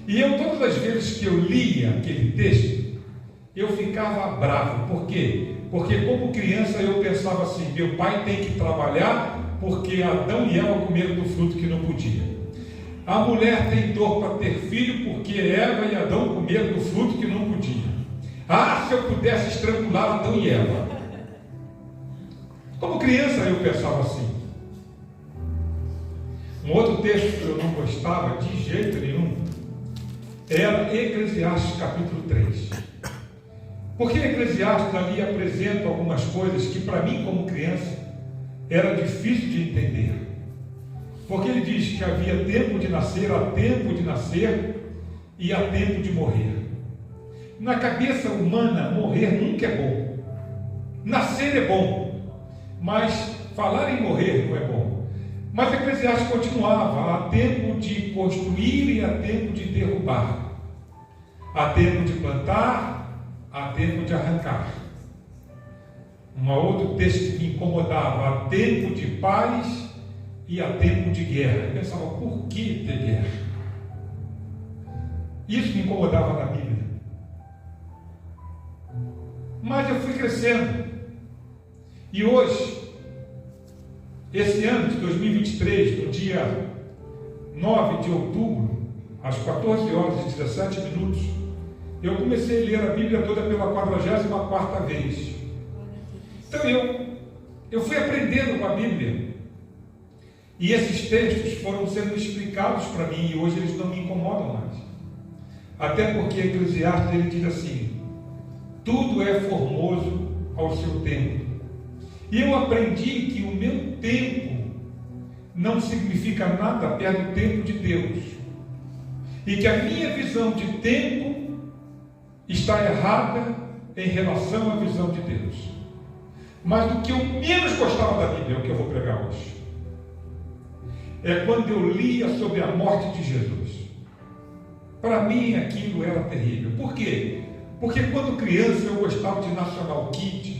E eu, todas as vezes que eu lia aquele texto, eu ficava bravo. Por quê? Porque como criança eu pensava assim: meu pai tem que trabalhar porque Adão e Eva comeram do fruto que não podia. A mulher tem dor para ter filho porque Eva e Adão comeram do fruto que não podia. Ah, se eu pudesse estrangular Adão e Eva. Como criança eu pensava assim. Um outro texto que eu não gostava de jeito nenhum era Eclesiastes capítulo 3. Porque Eclesiastes ali apresenta algumas coisas que para mim como criança era difícil de entender. Porque ele diz que havia tempo de nascer, há tempo de nascer e há tempo de morrer. Na cabeça humana, morrer nunca é bom. Nascer é bom, mas falar em morrer não é bom. Mas Eclesiastes continuava: há tempo de construir e há tempo de derrubar. Há tempo de plantar, há tempo de arrancar. Um outro texto que me incomodava: há tempo de paz e há tempo de guerra. Eu pensava, por que ter guerra? Isso me incomodava na Bíblia. Mas eu fui crescendo. E hoje, esse ano de 2023, no dia 9 de outubro, às 14 horas e 17 minutos, eu comecei a ler a Bíblia toda pela 44ª vez. Então eu fui aprendendo com a Bíblia. E esses textos foram sendo explicados para mim e hoje eles não me incomodam mais. Até porque Eclesiastes ele diz assim: tudo é formoso ao seu tempo. E eu aprendi que o meu tempo não significa nada perto do tempo de Deus. E que a minha visão de tempo está errada em relação à visão de Deus. Mas do que eu menos gostava da Bíblia, é o que eu vou pregar hoje, é quando eu lia sobre a morte de Jesus. Para mim aquilo era terrível. Por quê? Porque quando criança eu gostava de National Kid,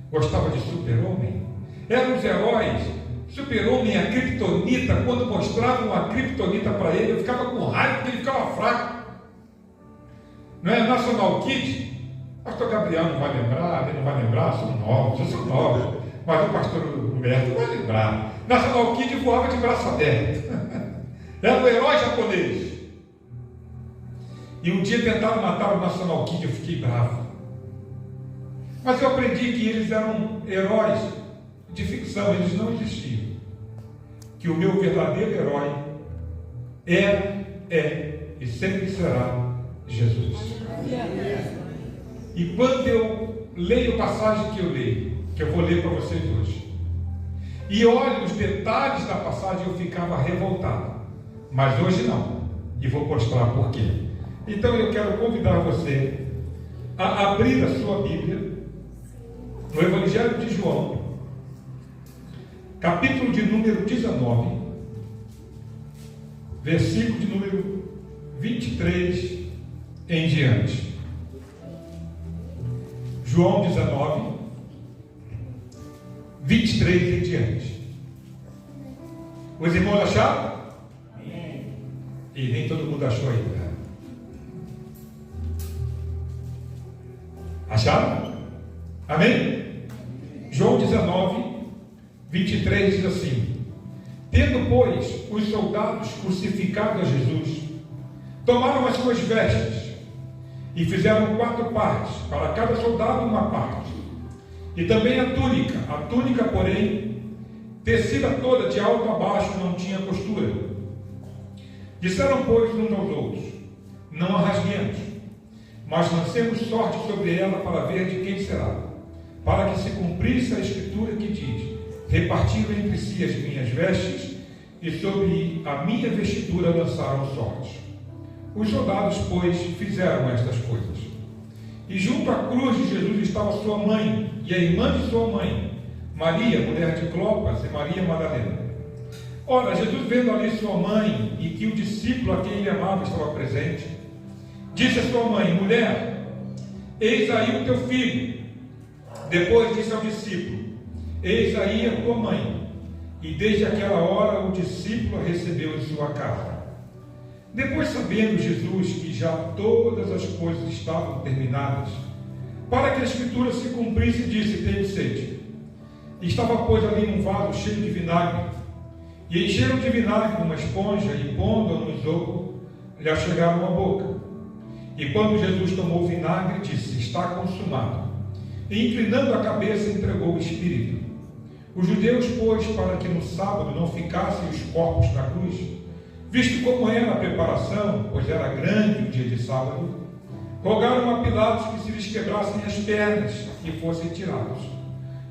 gostava de Super-Homem. Eram os heróis. Super-Homem, a Kryptonita, quando mostravam a Kryptonita para ele, eu ficava com raiva porque ele ficava fraco. Não é National Kid? Pastor Gabriel não vai lembrar, ele não vai lembrar, são novos, eu sou novo. Mas o pastor Humberto vai lembrar. National Kid voava de braço aberto. Era o herói japonês. E um dia tentaram matar o National Kid, eu fiquei bravo. Mas eu aprendi que eles eram heróis de ficção, eles não existiam. Que o meu verdadeiro herói é e sempre será Jesus. E quando eu leio a passagem que eu leio, que eu vou ler para vocês hoje, e olho os detalhes da passagem, eu ficava revoltado. Mas hoje não. E vou mostrar por quê. Então eu quero convidar você a abrir a sua Bíblia no Evangelho de João, capítulo de número 19, versículo de número 23 em diante. João 19, 23 em diante. Os irmãos acharam? Amém. E nem todo mundo achou ainda. Acharam? Amém? João 19, 23 diz assim: tendo, pois, os soldados crucificado a Jesus, tomaram as suas vestes e fizeram 4 partes, para cada soldado uma parte, e também a túnica, porém, tecida toda de alto a baixo, não tinha costura. Disseram, pois, uns aos outros: não a rasguemos, mas lancemos sorte sobre ela para ver de quem será, para que se cumprisse a escritura que diz: repartiram entre si as minhas vestes, e sobre a minha vestidura lançaram sorte. Os soldados, pois, fizeram estas coisas. E junto à cruz de Jesus estava sua mãe e a irmã de sua mãe, Maria, mulher de Clopas, e Maria Madalena. Ora, Jesus, vendo ali sua mãe e que o discípulo a quem ele amava estava presente, disse a sua mãe: mulher, eis aí o teu filho. Depois disse ao discípulo: eis aí a tua mãe. E desde aquela hora o discípulo a recebeu em sua casa. Depois, sabendo Jesus que já todas as coisas estavam terminadas, para que a Escritura se cumprisse, disse: tende sede. E estava, pois, ali um vaso cheio de vinagre, e encheram de vinagre uma esponja, e pondo-a no isopo, lhe achegaram a boca. E quando Jesus tomou o vinagre, disse: está consumado. E inclinando a cabeça, entregou o Espírito. Os judeus, pois, para que no sábado não ficassem os corpos na cruz, visto como era a preparação, pois era grande o dia de sábado, rogaram a Pilatos que se lhes quebrassem as pernas e fossem tirados.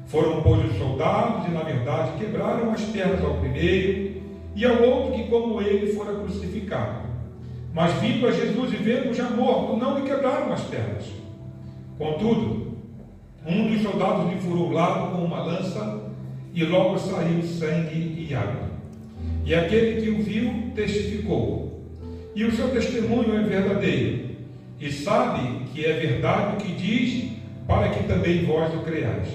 Foram, pois, os soldados e, na verdade, quebraram as pernas ao primeiro e ao outro que, como ele, fora crucificado. Mas, vindo a Jesus e vendo já morto, não lhe quebraram as pernas. Contudo, um dos soldados lhe furou o lado com uma lança e logo saiu sangue e água. E aquele que o viu testificou. E o seu testemunho é verdadeiro. E sabe que é verdade o que diz, para que também vós o creiais.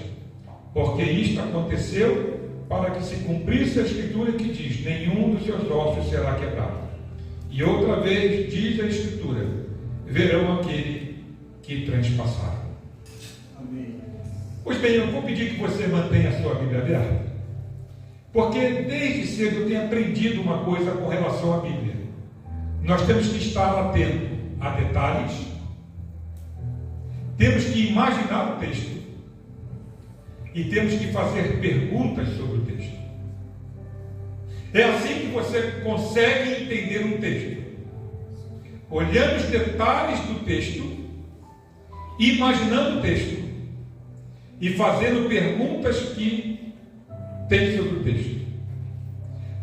Porque isto aconteceu para que se cumprisse a Escritura que diz: nenhum dos seus ossos será quebrado. E outra vez diz a Escritura: verão aquele que transpassaram. Amém. Pois bem, eu vou pedir que você mantenha a sua Bíblia aberta, porque desde cedo eu tenho aprendido uma coisa com relação à Bíblia. Nós temos que estar atento a detalhes, temos que imaginar o texto e temos que fazer perguntas sobre o texto. É assim que você consegue entender um texto, olhando os detalhes do texto, imaginando o texto e fazendo perguntas que tem sobre o texto.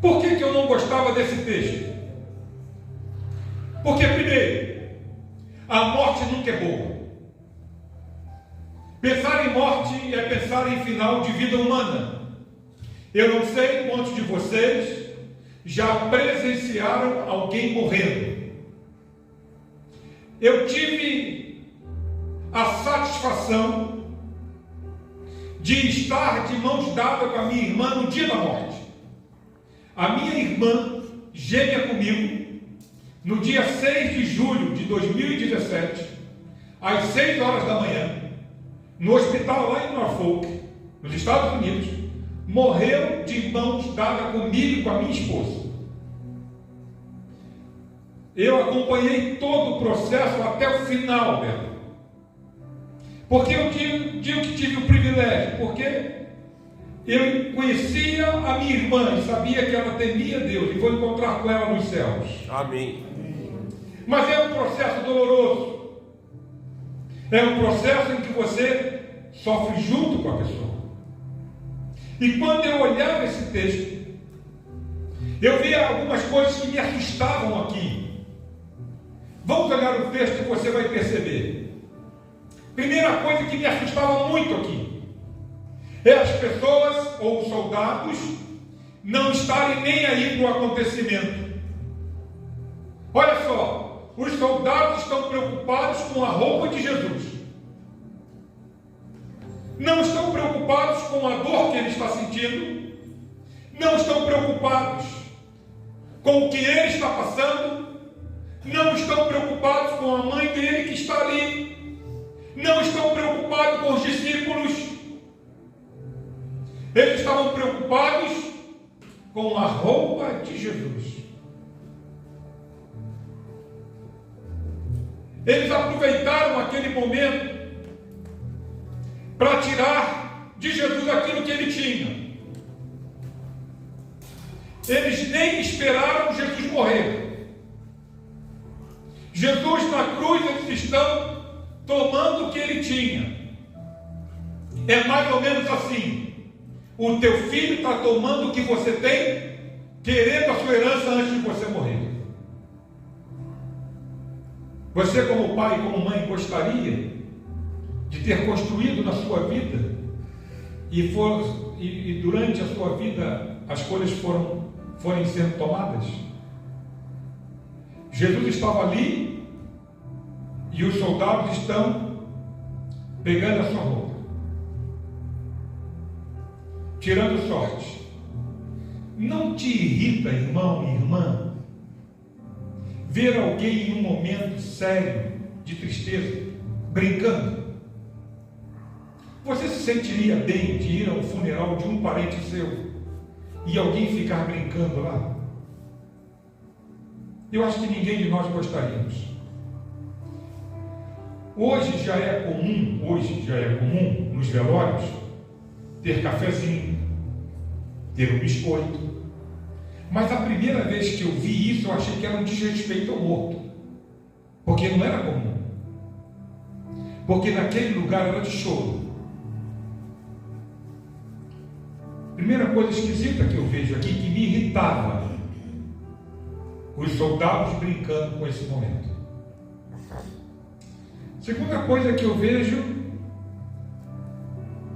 Por que eu não gostava desse texto? Porque, primeiro, a morte nunca é boa. Pensar em morte é pensar em final de vida humana. Eu não sei quantos de vocês já presenciaram alguém morrendo. Eu tive a satisfação de estar de mãos dadas com a minha irmã no dia da morte. A minha irmã, gêmea comigo, no dia 6 de julho de 2017, às 6 horas da manhã, no hospital lá em Norfolk, nos Estados Unidos, morreu de mãos dadas comigo e com a minha esposa. Eu acompanhei todo o processo até o final dela. Porque eu digo que tive o privilégio, porque eu conhecia a minha irmã e sabia que ela temia Deus e vou encontrar com ela nos céus. Amém. Mas é um processo doloroso. É um processo em que você sofre junto com a pessoa. E quando eu olhava esse texto, eu via algumas coisas que me assustavam aqui. Vamos olhar o texto e você vai perceber. Primeira coisa que me assustava muito aqui é as pessoas ou os soldados não estarem nem aí para o acontecimento. Olha só, os soldados estão preocupados com a roupa de Jesus. Não estão preocupados com a dor que ele está sentindo. Não estão preocupados com o que ele está passando. Não estão preocupados com a mãe dele que está ali. Não estão preocupados com os discípulos. Eles estavam preocupados com a roupa de Jesus. Eles aproveitaram aquele momento para tirar de Jesus aquilo que ele tinha. Eles nem esperaram Jesus morrer. Jesus na cruz, eles estão tomando o que ele tinha. É mais ou menos assim: o teu filho está tomando o que você tem, querendo a sua herança antes de você morrer. Você, como pai e como mãe, gostaria de ter construído na sua vida e durante a sua vida as coisas forem sendo tomadas? Jesus estava ali e os soldados estão pegando a sua roupa, tirando sorte. Não te irrita, irmão e irmã, ver alguém em um momento sério de tristeza, brincando? Você se sentiria bem de ir ao funeral de um parente seu e alguém ficar brincando lá? Eu acho que ninguém de nós gostaríamos. Hoje já é comum nos velórios ter cafezinho, ter um biscoito. Mas a primeira vez que eu vi isso, eu achei que era um desrespeito ao morto, porque não era comum. Porque naquele lugar era de choro. Primeira coisa esquisita que eu vejo aqui, que me irritava, os soldados brincando com esse momento. Segunda coisa que eu vejo,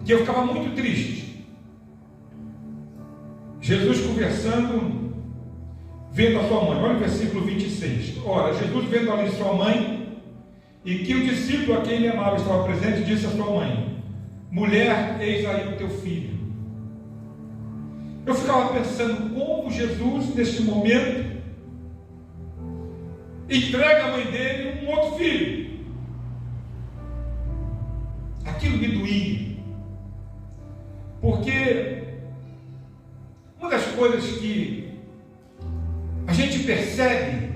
que eu ficava muito triste. Jesus conversando, vendo a sua mãe. Olha o versículo 26. Ora, Jesus vendo ali sua mãe, e que o discípulo a quem ele amava estava presente, disse à sua mãe: mulher, eis aí o teu filho. Eu ficava pensando como Jesus, neste momento, entrega a mãe dele um outro filho. Aquilo me doía, porque uma das coisas que a gente percebe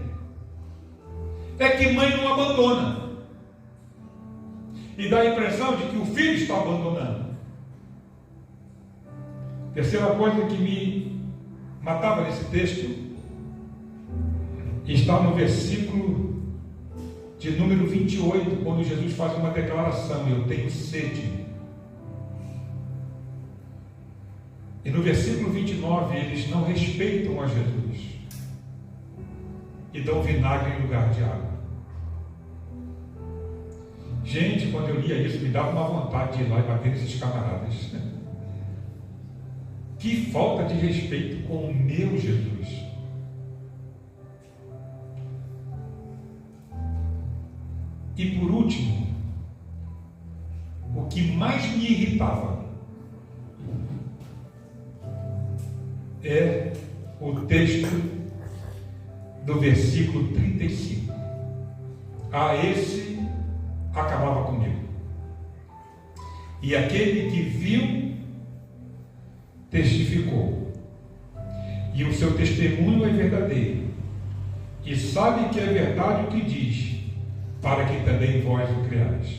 é que mãe não abandona, e dá a impressão de que o filho está abandonando. Terceira coisa que me matava nesse texto está no versículo de número 28, quando Jesus faz uma declaração: eu tenho sede. E no versículo 29, eles não respeitam a Jesus e dão vinagre em lugar de água. Gente, quando eu lia isso, me dava uma vontade de ir lá e bater nesses camaradas. Que falta de respeito com o meu Jesus. E por último, o que mais me irritava é o texto do versículo 35. Esse acabava comigo. E aquele que viu, testificou. E o seu testemunho é verdadeiro. E sabe que é verdade o que diz, para que também vós o creais.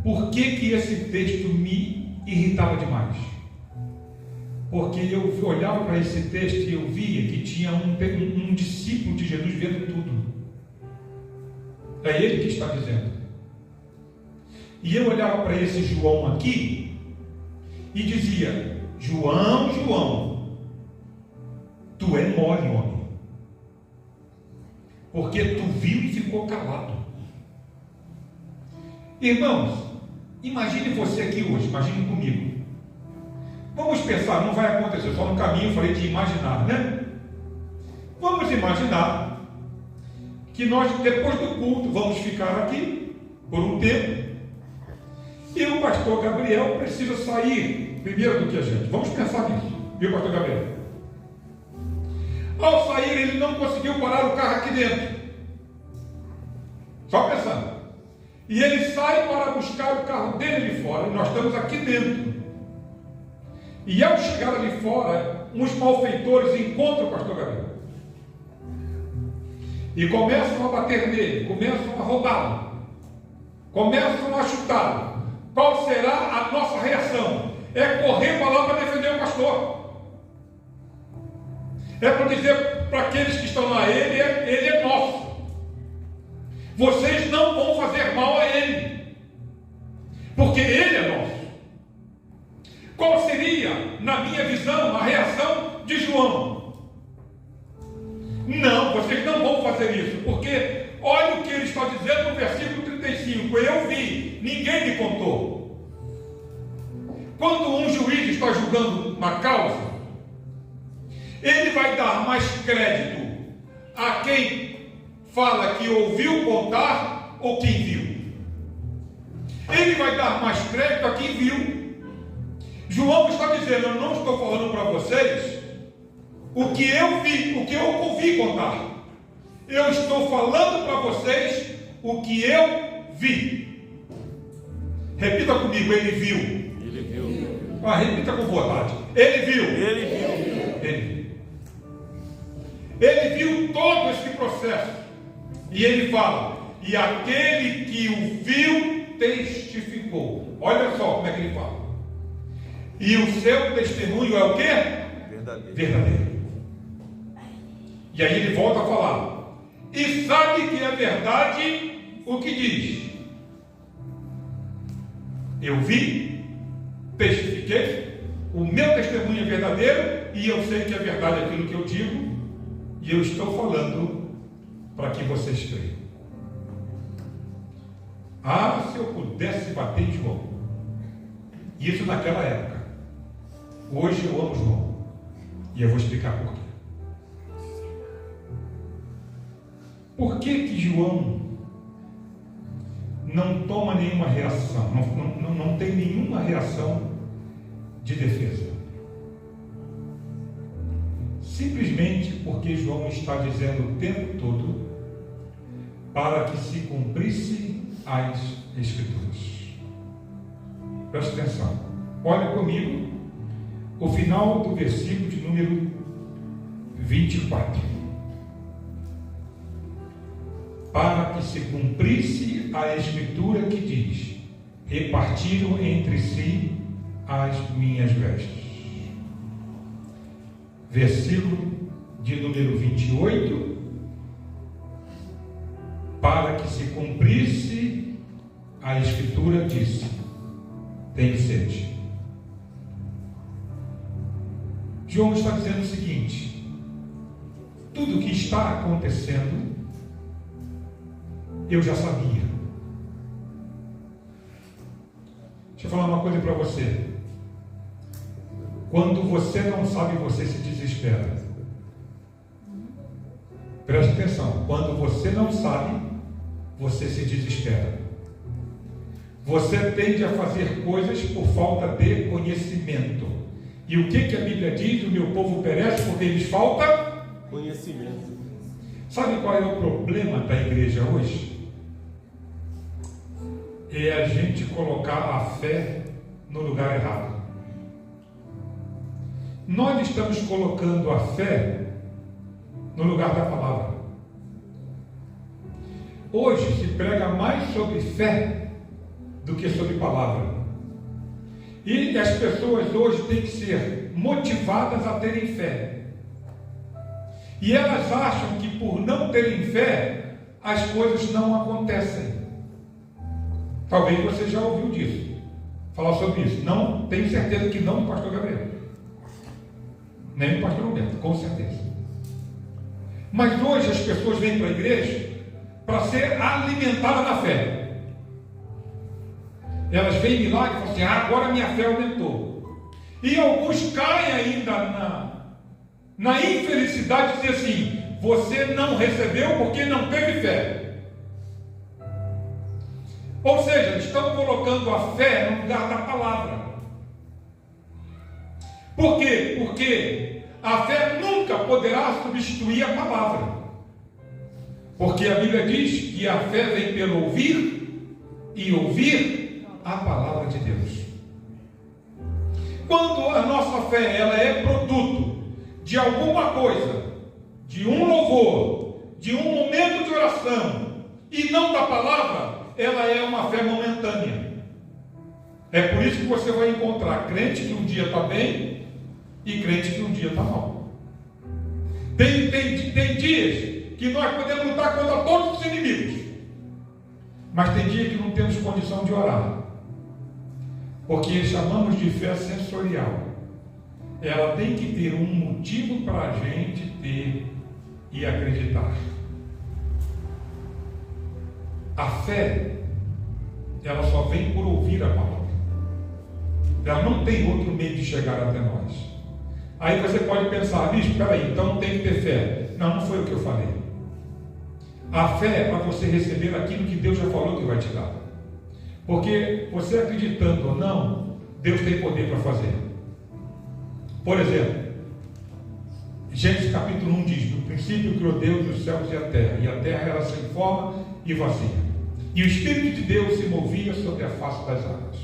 Por que esse texto me irritava demais? Porque eu olhava para esse texto e eu via que tinha um discípulo de Jesus vendo tudo. É ele que está dizendo. E eu olhava para esse João aqui e dizia: João, João, tu é mole, homem, porque tu viu e ficou calado. Irmãos, imagine você aqui hoje, imagine comigo. Vamos pensar, não vai acontecer, só no caminho eu falei de imaginar, né? Vamos imaginar que nós, depois do culto, vamos ficar aqui por um tempo, e o pastor Gabriel precisa sair primeiro do que a gente. Vamos pensar nisso, viu, pastor Gabriel? Ao sair, ele não conseguiu parar o carro aqui dentro. Só pensando. E ele sai para buscar o carro dele ali fora, e nós estamos aqui dentro. E ao chegar ali fora, uns malfeitores encontram o pastor Gabriel e começam a bater nele, começam a roubá-lo, começam a chutá-lo. Qual será a nossa reação? É correr para lá para defender o pastor. É para dizer para aqueles que estão lá: ele é nosso. Vocês não vão fazer mal a ele, porque ele é nosso. Qual seria, na minha visão, a reação de João? Não, vocês não vão fazer isso, porque olha o que ele está dizendo no versículo 35. Eu vi, ninguém me contou. Quando um juiz está julgando uma causa, ele vai dar mais crédito a quem fala que ouviu contar ou quem viu. Ele vai dar mais crédito a quem viu. João está dizendo: eu não estou falando para vocês o que eu vi, o que eu ouvi contar. Eu estou falando para vocês o que eu vi. Repita comigo, ele viu. Ele viu. Repita com vontade. Ele viu. Ele viu. Ele viu. Ele viu todo esse processo. E ele fala, e aquele que o viu testificou. Olha só como é que ele fala. E o seu testemunho é o quê? Verdadeiro. E aí ele volta a falar. E sabe que é verdade o que diz. Eu vi, testifiquei, o meu testemunho é verdadeiro e eu sei que é verdade aquilo que eu digo e eu estou falando para que vocês creiam. Se eu pudesse bater em João. Isso naquela época. Hoje eu amo João. E eu vou explicar por quê. Por que João não toma nenhuma reação, não tem nenhuma reação de defesa? Simplesmente porque João está dizendo o tempo todo para que se cumprisse as Escrituras. Preste atenção, olha comigo o final do versículo de número 24. Para que se cumprisse a Escritura que diz: repartiram entre si as minhas vestes. Versículo de número 28. Para que se cumprisse a Escritura disse: tem sede. João está dizendo o seguinte: tudo o que está acontecendo eu já sabia. Deixa eu falar uma coisa para você. Quando você não sabe, você se desespera. Preste atenção. Quando você não sabe, você se desespera. Você tende a fazer coisas por falta de conhecimento. E o que a Bíblia diz? O meu povo perece porque lhes falta conhecimento. Sabe qual é o problema da igreja hoje? É a gente colocar a fé no lugar errado. Nós estamos colocando a fé no lugar da palavra. Hoje se prega mais sobre fé do que sobre palavra. E as pessoas hoje têm que ser motivadas a terem fé. E elas acham que por não terem fé, as coisas não acontecem. Talvez você já ouviu disso, falar sobre isso. Não, tenho certeza que não o pastor Gabriel, nem o pastor Roberto, com certeza. Mas hoje as pessoas vêm para a igreja para ser alimentadas na fé. Elas veem milagre e falam assim: agora minha fé aumentou. E alguns caem ainda na infelicidade de dizer assim: você não recebeu porque não teve fé. Ou seja, estão colocando a fé no lugar da palavra. Por quê? Porque a fé nunca poderá substituir a palavra. Porque a Bíblia diz que a fé vem pelo ouvir e ouvir a palavra de Deus. Quando a nossa fé ela é produto de alguma coisa, de um louvor, de um momento de oração e não da palavra, ela é uma fé momentânea. É por isso que você vai encontrar crente que um dia está bem e crente que um dia está mal. Tem dias que nós podemos lutar contra todos os inimigos, mas tem dia que não temos condição de orar, porque chamamos de fé sensorial. Ela tem que ter um motivo para a gente ter e acreditar. A fé, ela só vem por ouvir a palavra. Ela não tem outro meio de chegar até nós. Aí você pode pensar: bicho, espera aí, então tem que ter fé. Não foi o que eu falei. A fé é para você receber aquilo que Deus já falou que vai te dar. Porque você acreditando ou não, Deus tem poder para fazer. Por exemplo, Gênesis capítulo 1 diz: no princípio criou Deus os céus e a terra era sem forma e vazia. E o Espírito de Deus se movia sobre a face das águas.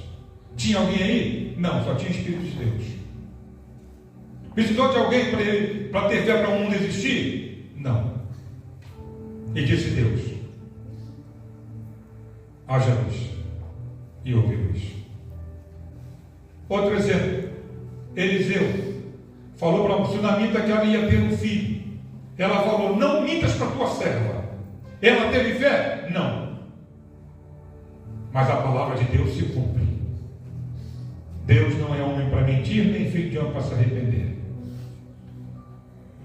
Tinha alguém aí? Não, só tinha o Espírito de Deus. Precisou de alguém para ter fé para o mundo existir? Não. E disse Deus: haja luz. E houve luz. Outro exemplo: Eliseu falou para a sunamita que ela ia ter um filho. Ela falou: não mintas para tua serva. Ela teve fé? Não. Mas a palavra de Deus se cumpre. Deus não é homem para mentir, nem filho de homem para se arrepender.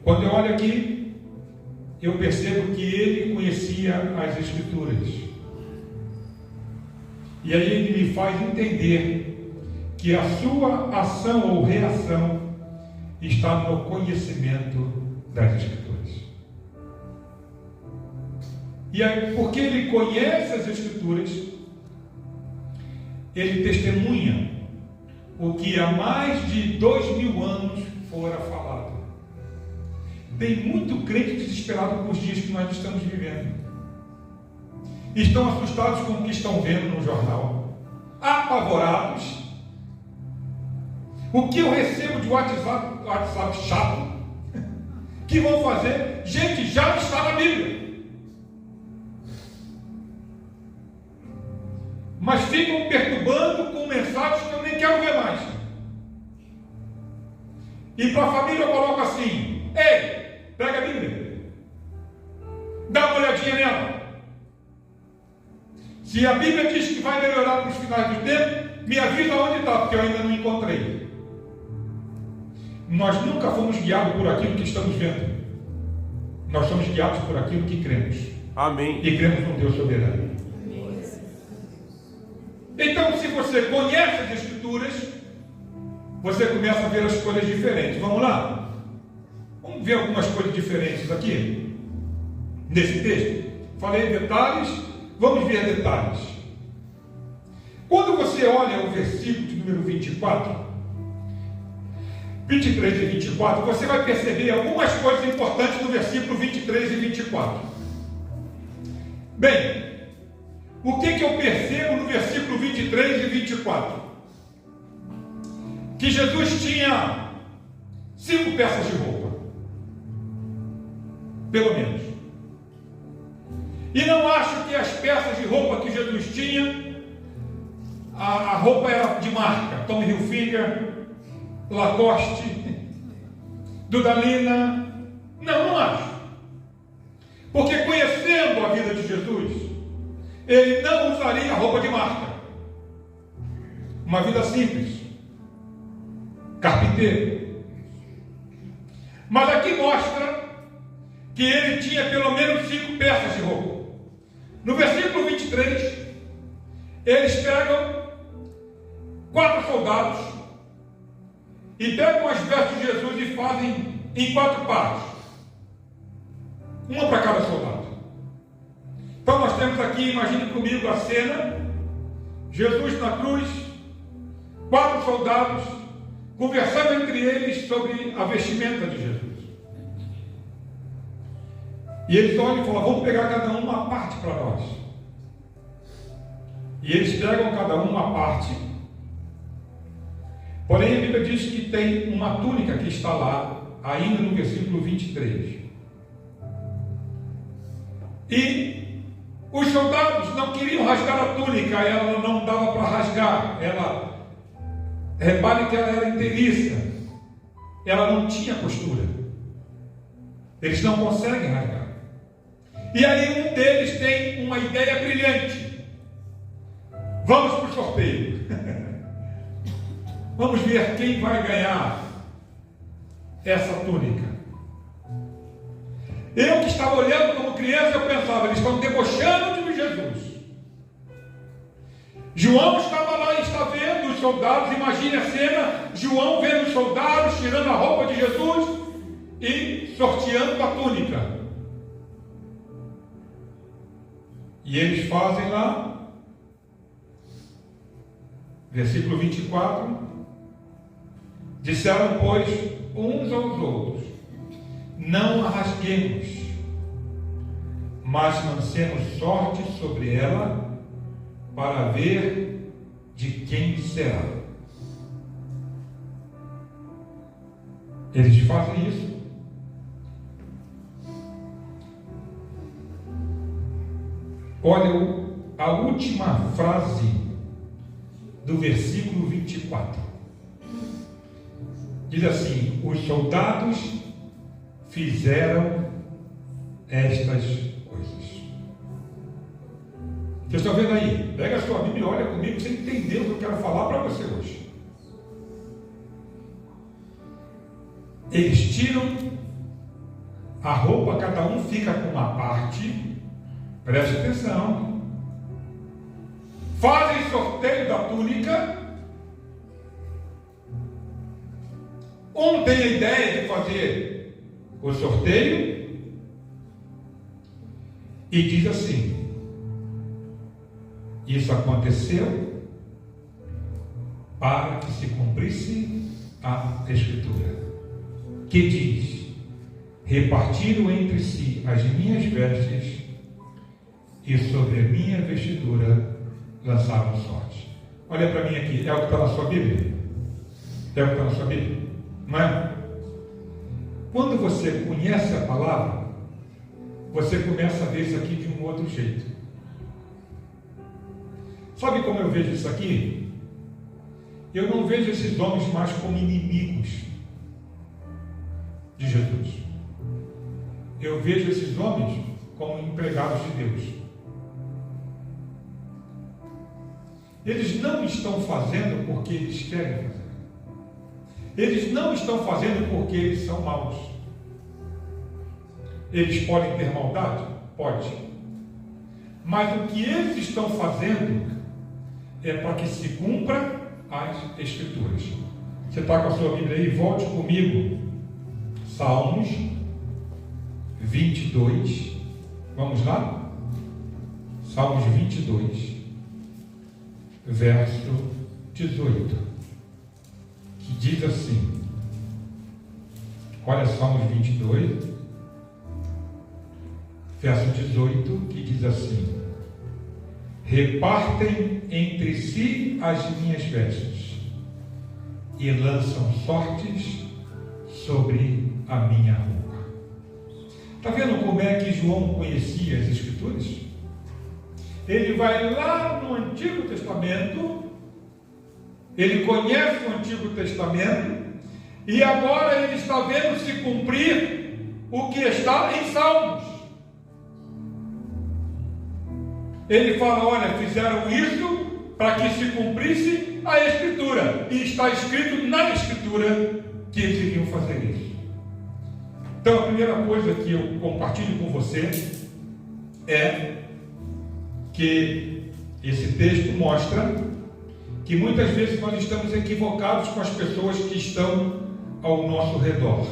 Quando eu olho aqui, eu percebo que ele conhecia as Escrituras. E aí ele me faz entender que a sua ação ou reação está no conhecimento das Escrituras. E aí, porque ele conhece as Escrituras, ele testemunha o que há mais de 2000 anos fora falado. Tem muito crente desesperado com os dias que nós estamos vivendo. Estão assustados com o que estão vendo no jornal, apavorados. O que eu recebo de WhatsApp chato, que vão fazer? Gente, já está na Bíblia. Mas ficam perturbando com mensagens que eu nem quero ver mais. E para a família eu coloco assim: ei, pega a Bíblia, dá uma olhadinha nela. Se a Bíblia diz que vai melhorar para os finais do tempo, me avisa onde está, porque eu ainda não encontrei. Nós nunca fomos guiados por aquilo que estamos vendo. Nós somos guiados por aquilo que cremos. Amém. E cremos num Deus soberano. Então, se você conhece as Escrituras, você começa a ver as coisas diferentes. Vamos lá? Vamos ver algumas coisas diferentes aqui, nesse texto. Falei detalhes, vamos ver detalhes. Quando você olha o versículo de número 23 e 24, você vai perceber algumas coisas importantes no versículo 23 e 24. Bem, o que eu percebo no versículo 23 e 24? Que Jesus tinha 5 peças de roupa, pelo menos. E não acho que as peças de roupa que Jesus tinha, a roupa era de marca, Tommy Hilfiger, Lacoste, Dudalina. Não acho. Porque conhecendo a vida de Jesus, ele não usaria roupa de marca. Uma vida simples, carpinteiro. Mas aqui mostra que ele tinha pelo menos 5 peças de roupa. No versículo 23, eles pegam 4 soldados e pegam as vestes de Jesus e fazem em 4 partes, uma para cada soldado. Então nós temos aqui, imagine comigo a cena: Jesus na cruz, 4 soldados conversando entre eles sobre a vestimenta de Jesus. E eles olham e falam: vamos pegar cada um uma parte para nós. E eles pegam cada um uma parte. Porém a Bíblia diz que tem uma túnica que está lá, ainda no versículo 23. E os soldados não queriam rasgar a túnica, ela não dava para rasgar. Repare que ela era inteiriça, ela não tinha costura. Eles não conseguem rasgar. E aí um deles tem uma ideia brilhante: vamos para o sorteio. Vamos ver quem vai ganhar essa túnica. Eu que estava olhando como criança, eu pensava: eles estão debochando de Jesus. João estava lá e está vendo os soldados. Imagine a cena: João vendo os soldados tirando a roupa de Jesus e sorteando a túnica. E eles fazem lá, versículo 24: disseram, pois, uns aos outros: não a rasguemos, mas lancemos sorte sobre ela para ver de quem será. Eles fazem isso. Olha a última frase do versículo 24. Diz assim: os soldados fizeram estas coisas. Vocês estão vendo aí? Pega a sua Bíblia e olha comigo para você entender o que eu quero falar para você hoje. Eles tiram a roupa, cada um fica com uma parte, preste atenção, fazem sorteio da túnica. Um tem a ideia de fazer o sorteio e diz assim: isso aconteceu para que se cumprisse a Escritura, que diz: repartiram entre si as minhas vestes e sobre a minha vestidura lançaram sorte. Olha para mim aqui, é o que está na sua Bíblia? É o que está na sua Bíblia? Não é? Quando você conhece a palavra, você começa a ver isso aqui de um outro jeito. Sabe como eu vejo isso aqui? Eu não vejo esses homens mais como inimigos de Jesus. Eu vejo esses homens como empregados de Deus. Eles não estão fazendo porque eles querem fazer. Eles não estão fazendo porque eles são maus. Eles podem ter maldade? Pode. Mas o que eles estão fazendo é para que se cumpra as Escrituras. Você está com a sua Bíblia aí? Volte comigo. Salmos 22. Vamos lá? Salmos 22, verso 18. Que diz assim, olha Salmos 22, verso 18, que diz assim: repartem entre si as minhas vestes e lançam sortes sobre a minha roupa. Está vendo como é que João conhecia as Escrituras? Ele vai lá no Antigo Testamento, ele conhece o Antigo Testamento, e agora ele está vendo se cumprir o que está em Salmos. Ele fala: olha, fizeram isso para que se cumprisse a Escritura, e está escrito na Escritura que eles iriam fazer isso. Então, a primeira coisa que eu compartilho com você é que esse texto mostra que muitas vezes nós estamos equivocados com as pessoas que estão ao nosso redor.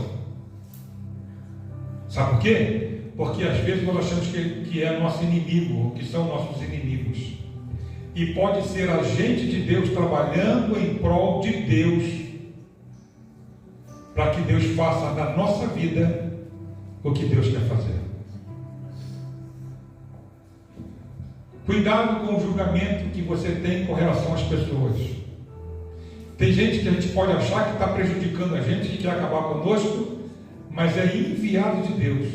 Sabe por quê? Porque às vezes nós achamos que é nosso inimigo, ou que são nossos inimigos. E pode ser agente de Deus trabalhando em prol de Deus, para que Deus faça na nossa vida o que Deus quer fazer. Cuidado com o julgamento que você tem com relação às pessoas. Tem gente que a gente pode achar que está prejudicando a gente, que quer acabar conosco, mas é enviado de Deus.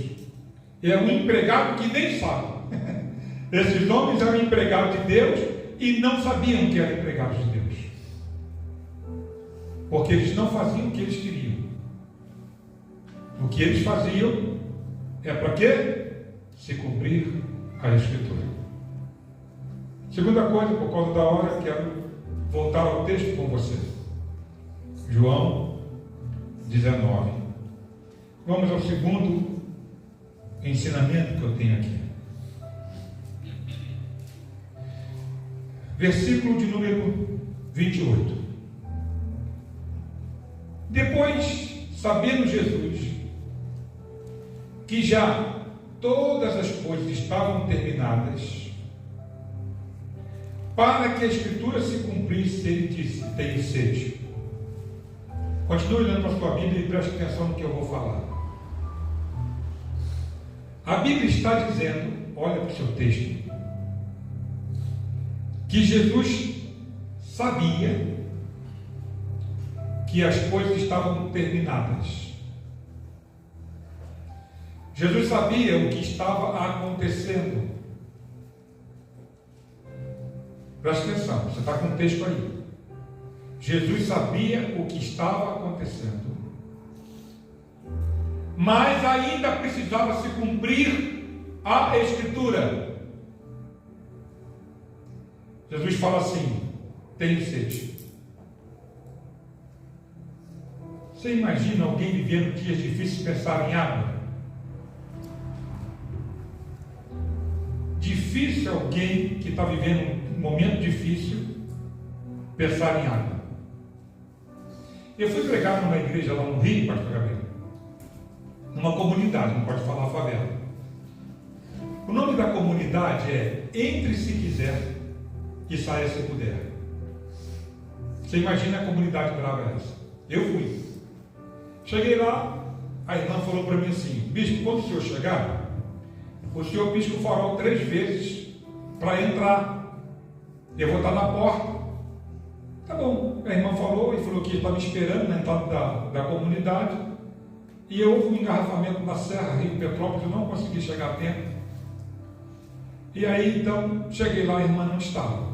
É um empregado que nem sabe. Esses homens eram empregados de Deus e não sabiam que eram empregados de Deus, porque eles não faziam o que eles queriam. O que eles faziam é para quê? Se cumprir a Escritura. Segunda coisa, por causa da hora, quero voltar ao texto com você. João 19. Vamos ao segundo ensinamento que eu tenho aqui. Versículo de número 28. Depois, sabendo Jesus que já todas as coisas estavam terminadas, para que a Escritura se cumprisse, ele disse: tenho sede. Continue olhando para a sua Bíblia e preste atenção no que eu vou falar. A Bíblia está dizendo, olha para o seu texto, que Jesus sabia que as coisas estavam terminadas. Jesus sabia o que estava acontecendo. Presta atenção, você está com o texto aí. Jesus sabia o que estava acontecendo, mas ainda precisava se cumprir a Escritura. Jesus fala assim: tenho sede. Você imagina alguém vivendo dias difíceis pensar em água? Difícil alguém que está vivendo um momento difícil pensar em água. Eu fui pregar numa igreja lá no Rio, pastor Gabriel, numa comunidade, não pode falar favela. O nome da comunidade é Entre se quiser e saia se puder. Você imagina a comunidade brava essa? Eu fui. Cheguei lá, a irmã falou para mim assim: bispo, quando o senhor chegar, o senhor pisca o farol 3 vezes para entrar. Eu vou estar na porta. Tá bom. A irmã falou e falou que estava me esperando na entrada da comunidade. E houve um engarrafamento na Serra Rio Petrópolis, eu não consegui chegar a tempo. E aí então cheguei lá, a irmã não estava.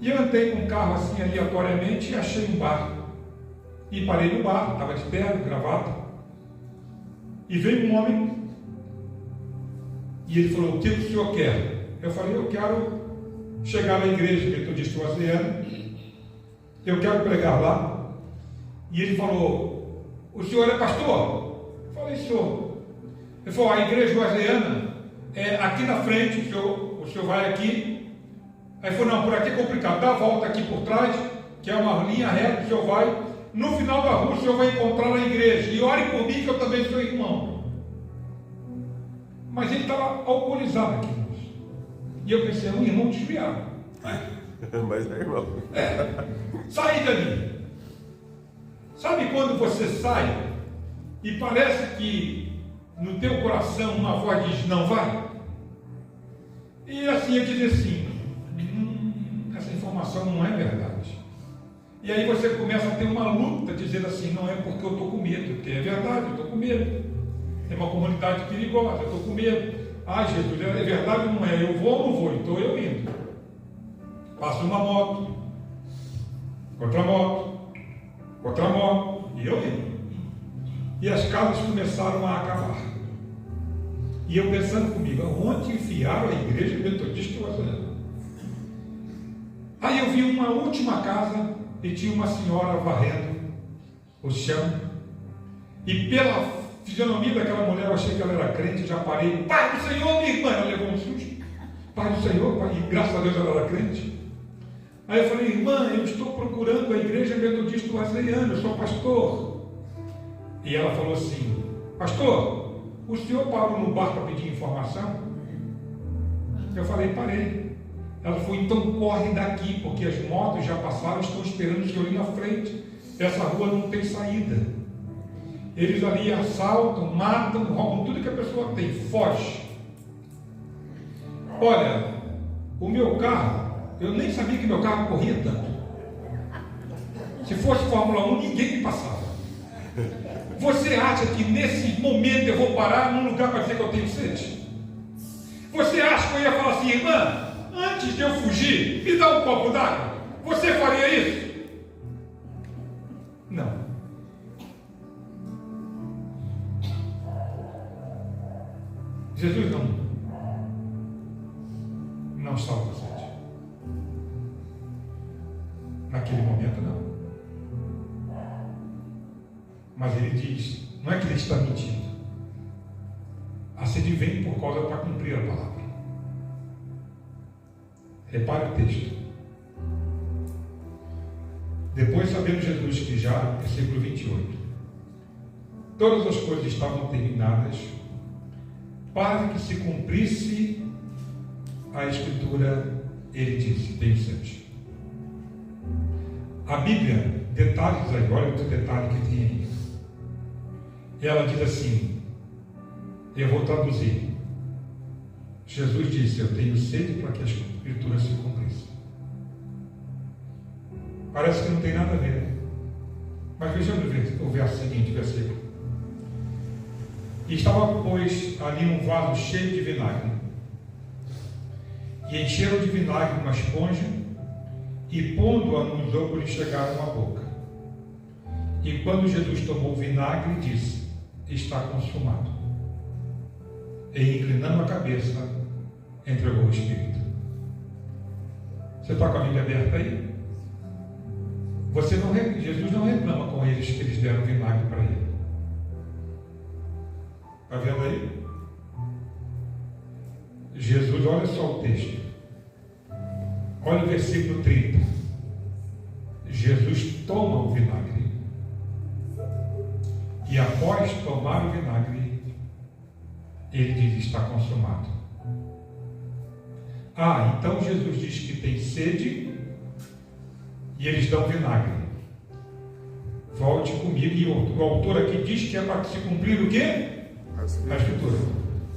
E eu entrei com o carro assim aleatoriamente e achei um bar. E parei no bar, estava de terno, gravata. E veio um homem. E ele falou: o que o senhor quer? Eu falei: eu quero chegar na igreja metodista Wesleyana. Eu quero pregar lá. E ele falou: o senhor é pastor? Eu falei: senhor. Ele falou: a igreja Wesleyana é aqui na frente, o senhor vai aqui. Aí ele falou: não, por aqui é complicado, dá a volta aqui por trás, que é uma linha reta, o senhor vai. No final da rua o senhor vai encontrar a igreja. E ore por mim que eu também sou irmão. Mas ele estava alcoolizado aqui. E eu pensei: é um irmão desviado. Mas é irmão. Saí dali. Sabe quando você sai e parece que no teu coração uma voz diz: não vai? E assim eu disse assim: essa informação não é verdade. E aí você começa a ter uma luta dizendo assim: não é porque eu estou com medo, porque é verdade, eu estou com medo. É uma comunidade perigosa, eu estou com medo. Ah, Jesus, é verdade ou não é? Eu vou ou não vou? Então eu indo. Passa uma moto, outra moto, e eu indo. E as casas começaram a acabar. E eu pensando comigo: onde enfiaram a igreja metodista Wesleyana? Aí eu vi uma última casa e tinha uma senhora varrendo o chão. E pela fisionomia daquela mulher eu achei que ela era crente. Já parei: Pai do Senhor, minha irmã. Ela levou um susto. Pai do Senhor, pai. E graças a Deus ela era crente. Aí eu falei: irmã, eu estou procurando a igreja metodista Wesleyana, eu sou pastor. E ela falou assim: pastor, o senhor parou no bar para pedir informação? Eu falei: parei. Ela falou: então corre daqui, porque as motos já passaram, estão esperando o senhor ali na frente. Essa rua não tem saída. Eles ali assaltam, matam, roubam tudo que a pessoa tem, foge. Olha, o meu carro, eu nem sabia que meu carro corria tanto. Se fosse Fórmula 1, ninguém me passava. Você acha que nesse momento eu vou parar num lugar para dizer que eu tenho sede? Você acha que eu ia falar assim: irmã, antes de eu fugir, me dá um copo d'água? Você faria isso? Não. Jesus não estava com sede. Naquele momento não. Mas ele diz: não é que ele está mentindo. A sede vem por causa para cumprir a palavra. Repare o texto. Depois, sabendo Jesus que já, versículo 28, todas as coisas estavam terminadas, para que se cumprisse a Escritura, ele disse: tenho sede. A Bíblia, detalhes aí, olha o detalhe que tem aí. Ela diz assim: Eu vou traduzir. Jesus disse: eu tenho sede para que a Escritura se cumprisse. Parece que não tem nada a ver, né? Mas vejamos o verso seguinte, versículo. E estava, pois, ali um vaso cheio de vinagre. E encheram de vinagre uma esponja, e pondo-a nos ombros lhe chegaram à boca. E quando Jesus tomou o vinagre, disse: está consumado. E inclinando a cabeça, entregou o Espírito. Você está com a Bíblia aberta aí? Jesus não reclama com eles que eles deram vinagre para ele. Está vendo aí? Jesus, olha só o texto. Olha o versículo 30. Jesus toma o vinagre. E após tomar o vinagre, ele diz: está consumado. Então Jesus diz que tem sede e eles dão vinagre. Volte comigo. E o autor aqui diz que é para se cumprir o quê? A Escritura.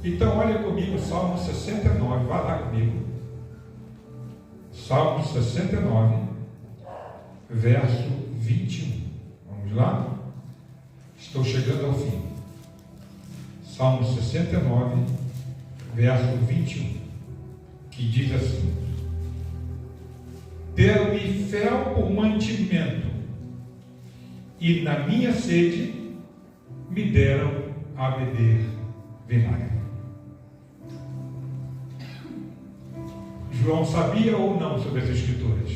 Então olha comigo Salmo 69, vai lá comigo. Salmo 69, verso 21. Vamos lá? Estou chegando ao fim. Salmo 69, verso 21, que diz assim: deram-me fel por mantimento, e na minha sede me deram a beber vinagre. João sabia ou não sobre as Escrituras?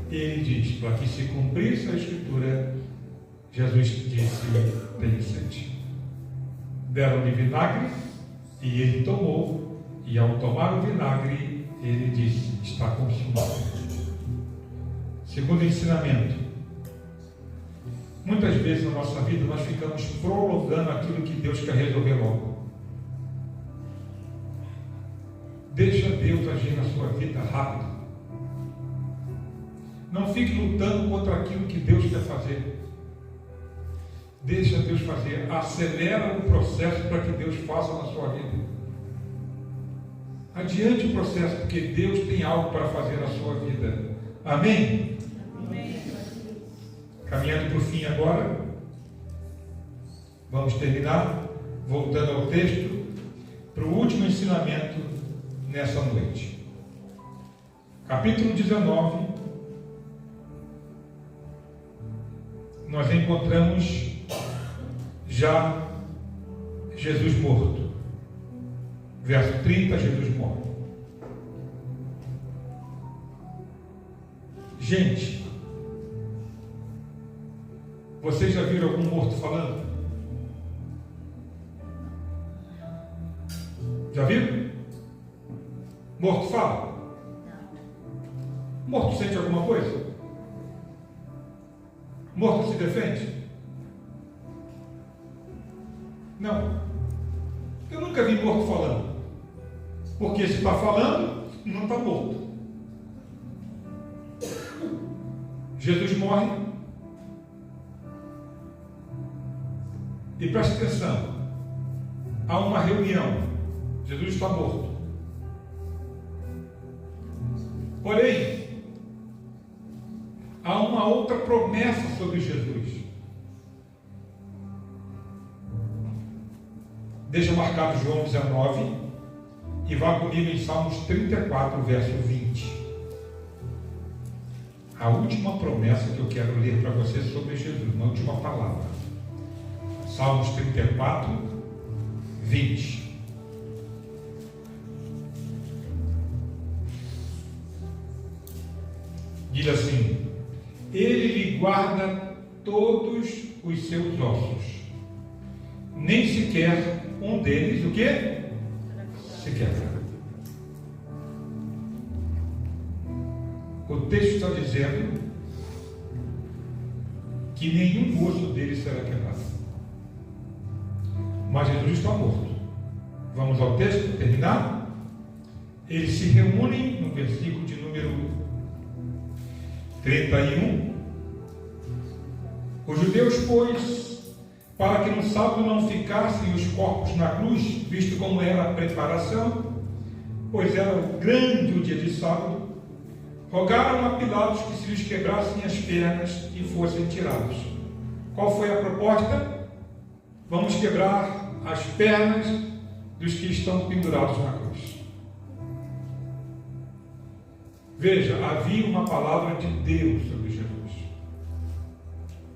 Ele diz: para que se cumprisse a Escritura, Jesus disse: tenho sede. Deram-lhe vinagre e ele tomou, e ao tomar o vinagre, ele disse: está consumado. Segundo ensinamento, muitas vezes na nossa vida nós ficamos prolongando aquilo que Deus quer resolver logo. Deixa Deus agir na sua vida rápido. Não fique lutando contra aquilo que Deus quer fazer. Deixa Deus fazer. Acelera o processo para que Deus faça na sua vida. Adiante o processo, porque Deus tem algo para fazer na sua vida. Amém? Amém. Caminhando para o fim agora. Vamos terminar. Voltando ao texto, para o último ensinamento nessa noite. Capítulo 19. Nós encontramos já Jesus morto. Verso 30, Jesus morre. Gente, vocês já viram algum morto falando? Já viram? Morto fala? Morto sente alguma coisa? Morto se defende? Não. Eu nunca vi morto falando. Porque se está falando, não está morto. Jesus morre. E preste atenção. Há uma reunião. Jesus está morto. Porém, há uma outra promessa sobre Jesus. Deixa marcado João 19 e vá comigo em Salmos 34, verso 20. A última promessa que eu quero ler para você sobre Jesus, uma última palavra. Salmos 34, 20. Diz assim: ele lhe guarda todos os seus ossos, nem sequer um deles, o quê? Se quebra. O texto está dizendo que nenhum osso dele será quebrado. Mas Jesus está morto. Vamos ao texto, terminar? Eles se reúnem no versículo de número 31. Os judeus, pois, para que no sábado não ficassem os corpos na cruz, visto como era a preparação, pois era grande o dia de sábado, rogaram a Pilatos que se lhes quebrassem as pernas e fossem tirados. Qual foi a proposta? Vamos quebrar as pernas dos que estão pendurados na cruz. Veja, havia uma palavra de Deus sobre Jesus,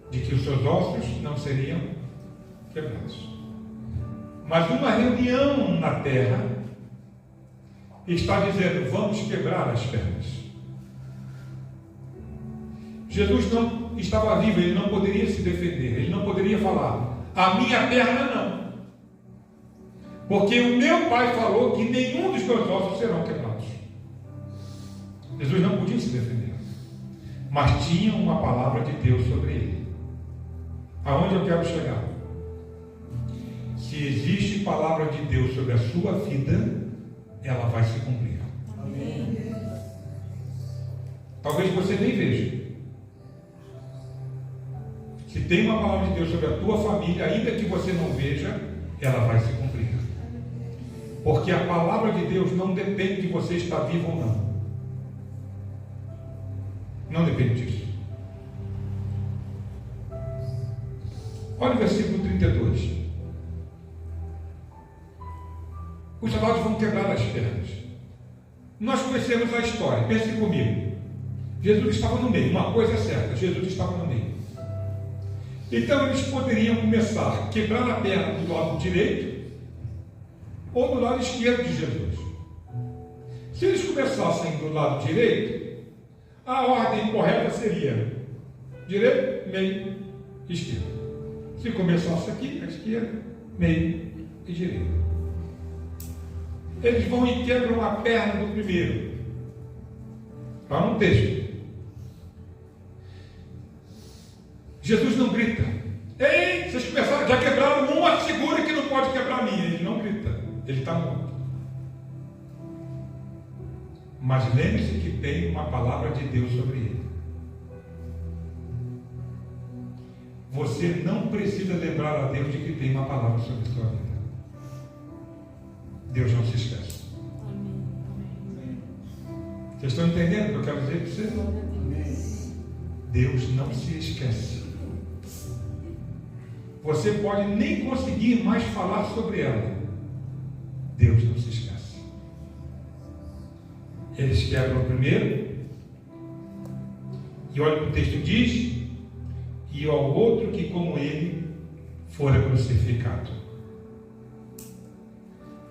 de que os seus ossos não seriam quebrados. Mas uma reunião na terra está dizendo: vamos quebrar as pernas. Jesus não estava vivo, ele não poderia se defender, ele não poderia falar: a minha perna não, porque o meu pai falou que nenhum dos meus ossos serão quebrados. Jesus não podia se defender, mas tinha uma palavra de Deus sobre ele. Aonde eu quero chegar? Se existe palavra de Deus sobre a sua vida, ela vai se cumprir. Amém. Talvez você nem veja. Se tem uma palavra de Deus sobre a tua família, ainda que você não veja, ela vai se cumprir. Porque a palavra de Deus não depende de você estar vivo ou não. Não depende disso. Olha o versículo 32. Os soldados vão quebrar as pernas. Nós conhecemos a história. Pense comigo. Jesus estava no meio. Uma coisa é certa: Jesus estava no meio. Então eles poderiam começar a quebrar a perna do lado direito ou do lado esquerdo de Jesus. Se eles começassem do lado direito, a ordem correta seria direito, meio, esquerdo. Se começasse aqui, a esquerda, meio e direito. Eles vão e quebram a perna do primeiro. Está no texto. Jesus não grita: ei, vocês começaram, já quebraram uma, segura que não pode quebrar a minha. Ele não grita, ele está morto. Mas lembre-se que tem uma palavra de Deus sobre ele. Você não precisa lembrar a Deus de que tem uma palavra sobre a sua vida. Deus não se esquece. Vocês estão entendendo o que eu quero dizer para vocês? Deus não se esquece. Você pode nem conseguir mais falar sobre ela. Deus não se esquece. Eles quebram o primeiro, e olha o que o texto diz: e ao outro que como ele fora crucificado.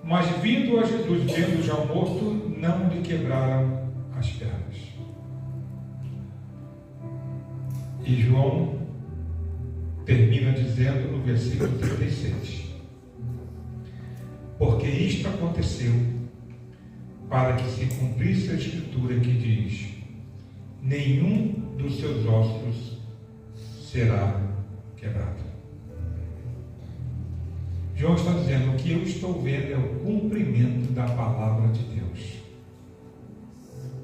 Mas vindo a Jesus, vendo já morto, não lhe quebraram as pernas. E João termina dizendo no versículo 36: porque isto aconteceu para que se cumprisse a escritura que diz: nenhum dos seus ossos será quebrado. João está dizendo: o que eu estou vendo é o cumprimento da palavra de Deus.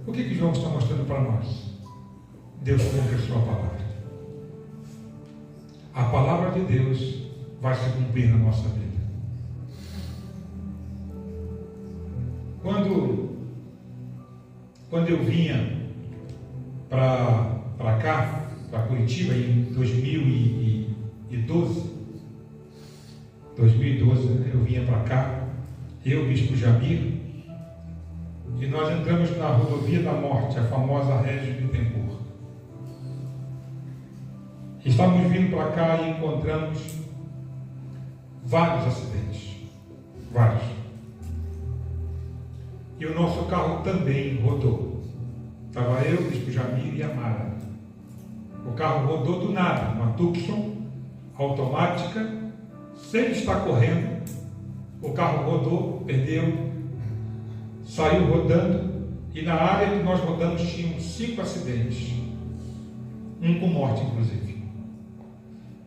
O que João está mostrando para nós? Deus cumpre a sua palavra. A palavra de Deus vai se cumprir na nossa vida. Quando eu vinha para cá, para Curitiba, em 2012, eu vinha para cá, eu, Bispo Jamir, e nós entramos na rodovia da morte, a famosa Régis Bittencourt. Estávamos vindo para cá e encontramos vários acidentes, vários. E o nosso carro também rodou. Estava eu, Bispo Jamir e a Mara. O carro rodou do nada, uma Tucson automática, sem estar correndo. O carro rodou, perdeu, saiu rodando, e na área que nós rodamos tinham 5 acidentes, um com morte inclusive.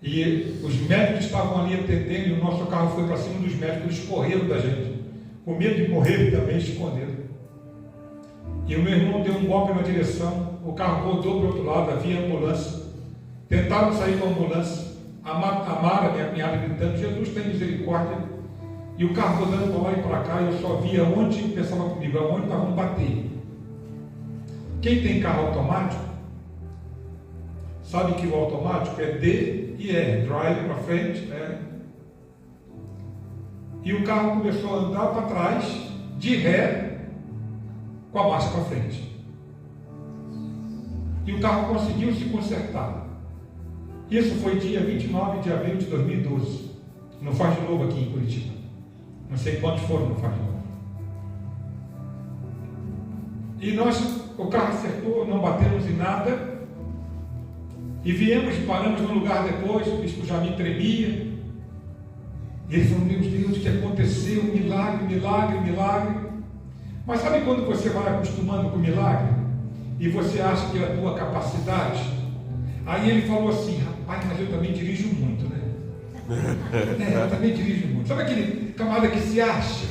E os médicos estavam ali atendendo, e o nosso carro foi para cima dos médicos, eles correram da gente, com medo de morrer também, esconderam. E o meu irmão deu um golpe na direção, o carro rodou para o outro lado, havia ambulância, tentaram sair com a ambulância, a Mara, minha cunhada, gritando: Jesus tem misericórdia. E o carro rodando para lá e para cá, eu só via onde, pensava comigo, aonde nós vamos bater. Quem tem carro automático sabe que o automático é D e E, drive para frente, né? E o carro começou a andar para trás, de ré, com a marcha para frente. E o carro conseguiu se consertar. Isso foi dia 29 de abril de 2012. Não faz de novo aqui em Curitiba. Não sei quantos foram, não faz de novo. E o carro acertou, não batemos em nada. E viemos, paramos no lugar depois, o bispo já me tremia. E ele falou: meu Deus, o que aconteceu? Milagre, milagre, milagre. Mas sabe quando você vai acostumando com o milagre? E você acha que é a tua capacidade? Aí ele falou assim: rapaz, mas eu também dirijo muito, né? Eu também dirijo muito. Sabe aquele camarada que se acha?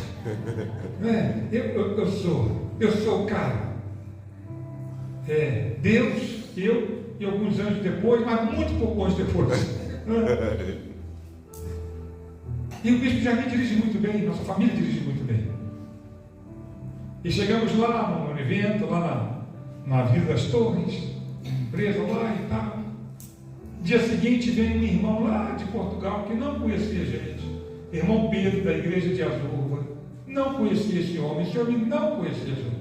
Né? Eu sou o cara. Deus, eu e alguns anos depois, mas muito pouco antes depois. E o bispo já me dirige muito bem, nossa família dirige muito bem. E chegamos lá no evento, lá na Vila das Torres, empresa lá e tal. Dia seguinte vem um irmão lá de Portugal que não conhecia a gente, irmão Pedro, da igreja de Azurva. Não conhecia esse homem não conhecia junto.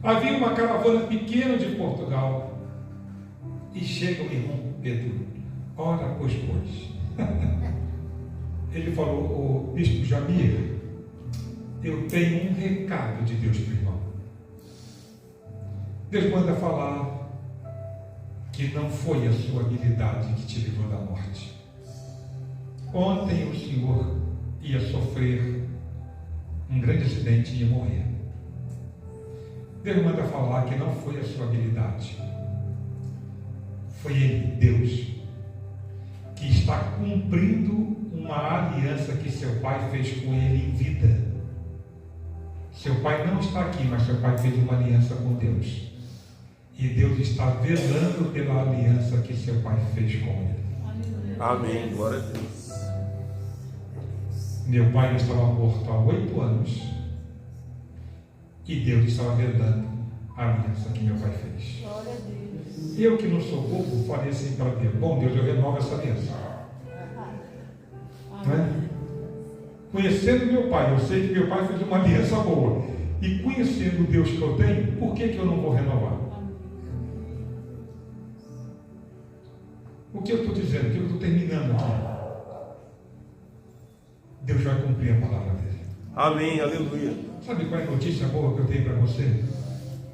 Havia uma caravana pequena de Portugal. E chega o irmão Pedro: ora, pois. Ele falou: ô bispo Jamir, eu tenho um recado de Deus para o irmão. Deus manda falar que não foi a sua habilidade que te livrou da morte. Ontem o senhor ia sofrer um grande acidente e ia morrer. Deus manda falar que não foi a sua habilidade. Foi Ele, Deus, que está cumprindo uma aliança que seu pai fez com Ele em vida. Seu pai não está aqui, mas seu pai fez uma aliança com Deus. E Deus está velando pela aliança que seu pai fez com Ele. Amém. Glória a Deus. Meu pai estava morto há 8 anos. E Deus estava velando a aliança que meu pai fez. Glória a Deus. Eu que não sou bobo, falei assim para Deus: bom Deus, eu renovo essa aliança. Não é? Conhecendo meu pai, eu sei que meu pai fez uma aliança boa. E conhecendo o Deus que eu tenho, por que eu não vou renovar? O que eu estou dizendo? O que eu estou terminando aqui? Deus vai cumprir a palavra dele. Amém, aleluia. Sabe qual é a notícia boa que eu tenho para você?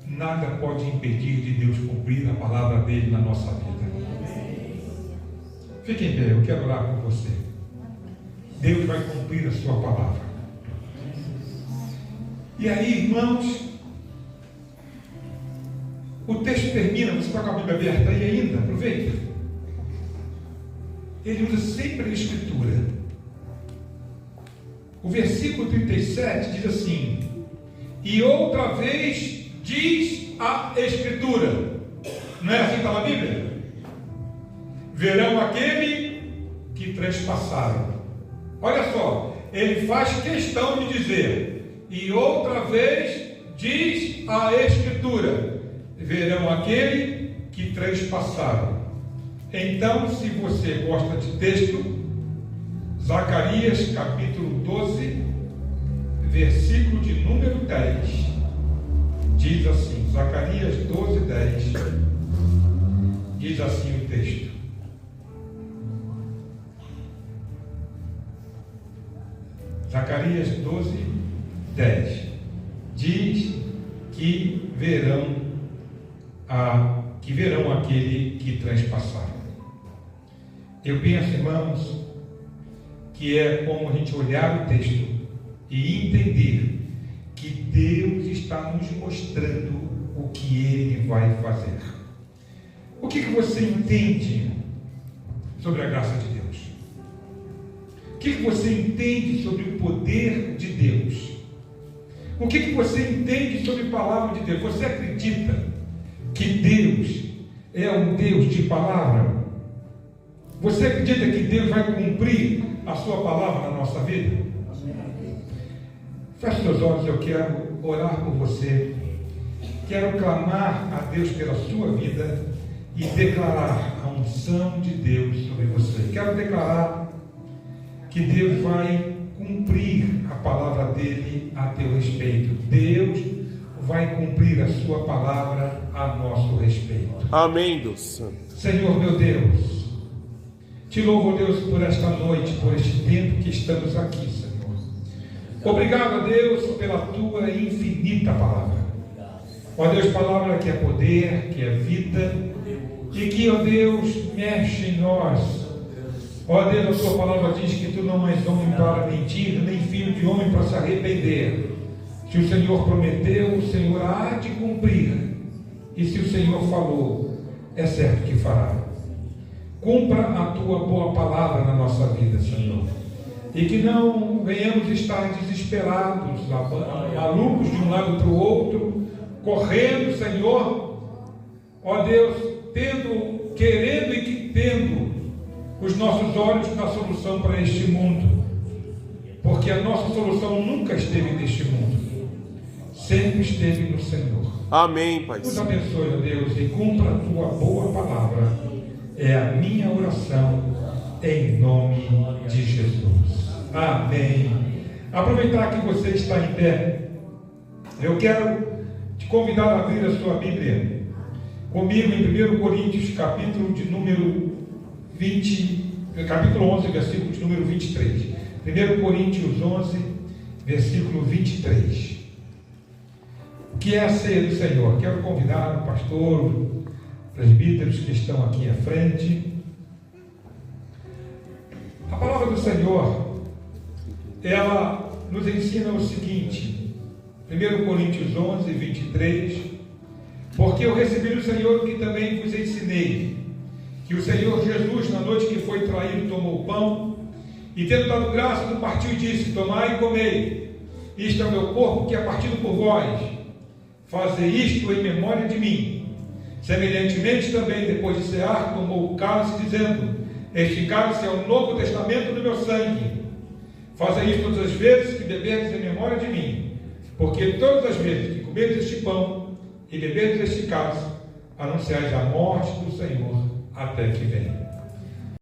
Nada pode impedir de Deus cumprir a palavra dele na nossa vida. Fique em pé, eu quero orar por você. Deus vai cumprir a sua palavra. E aí, irmãos, o texto termina, você está com a Bíblia aberta aí ainda? Aproveita. Ele usa sempre a Escritura. O versículo 37 diz assim: e outra vez diz a Escritura. Não é assim que está na Bíblia? Verão aquele que trespassaram. Olha só, ele faz questão de dizer: e outra vez diz a Escritura, verão aquele que trespassaram. Então, se você gosta de texto, Zacarias capítulo 12, versículo de número 10, diz assim, Zacarias 12, 10, diz assim o texto: Zacarias 12, 10, diz que verão aquele que transpassaram. Eu penso, irmãos, que é como a gente olhar o texto e entender que Deus está nos mostrando o que Ele vai fazer. O que você entende sobre a graça de Deus? O que você entende sobre o poder de Deus? O que você entende sobre a palavra de Deus? Você acredita que Deus é um Deus de palavra? Você acredita que Deus vai cumprir a sua palavra na nossa vida? Feche seus olhos, eu quero orar por você. Quero clamar a Deus pela sua vida e declarar a unção de Deus sobre você. Quero declarar que Deus vai cumprir a palavra dele a teu respeito. Deus vai cumprir a sua palavra a nosso respeito. Amém, Deus Santo. Senhor meu Deus, te louvo, Deus, por esta noite, por este tempo que estamos aqui, Senhor. Obrigado, Deus, pela tua infinita palavra. Ó Deus, palavra que é poder, que é vida, e que, ó Deus, mexe em nós. Ó Deus, a tua palavra diz que tu não és homem para mentir, nem filho de homem para se arrepender. Se o Senhor prometeu, o Senhor há de cumprir. E se o Senhor falou, é certo que fará. Cumpra a tua boa palavra na nossa vida, Senhor. E que não venhamos estar desesperados, malucos de um lado para o outro, correndo, Senhor, ó Deus, querendo e tendo os nossos olhos na solução para este mundo, porque a nossa solução nunca esteve neste mundo, sempre esteve no Senhor. Amém, Pai. Nos abençoe, ó Deus, e cumpra a tua boa palavra. É a minha oração em nome de Jesus. Amém. Aproveitar que você está em pé, eu quero te convidar a abrir a sua Bíblia comigo em 1 Coríntios, capítulo 11, versículo de número 23. 1 Coríntios 11, versículo 23. O que é a ceia do Senhor? Quero convidar o pastor, os presbíteros que estão aqui à frente. A palavra do Senhor, ela nos ensina o seguinte, 1 Coríntios 11, 23, porque eu recebi do Senhor o que também vos ensinei, que o Senhor Jesus, na noite que foi traído, tomou o pão, e tendo dado graça, do partiu e disse, tomai e comei, isto é o meu corpo que é partido por vós, fazei isto em memória de mim. Semelhantemente também, depois de cear, tomou o cálice, dizendo, este cálice é o novo testamento do meu sangue. Fazei isto todas as vezes que beberdes em memória de mim, porque todas as vezes que comerdes este pão e beberdes este cálice, anunciais a morte do Senhor até que venha.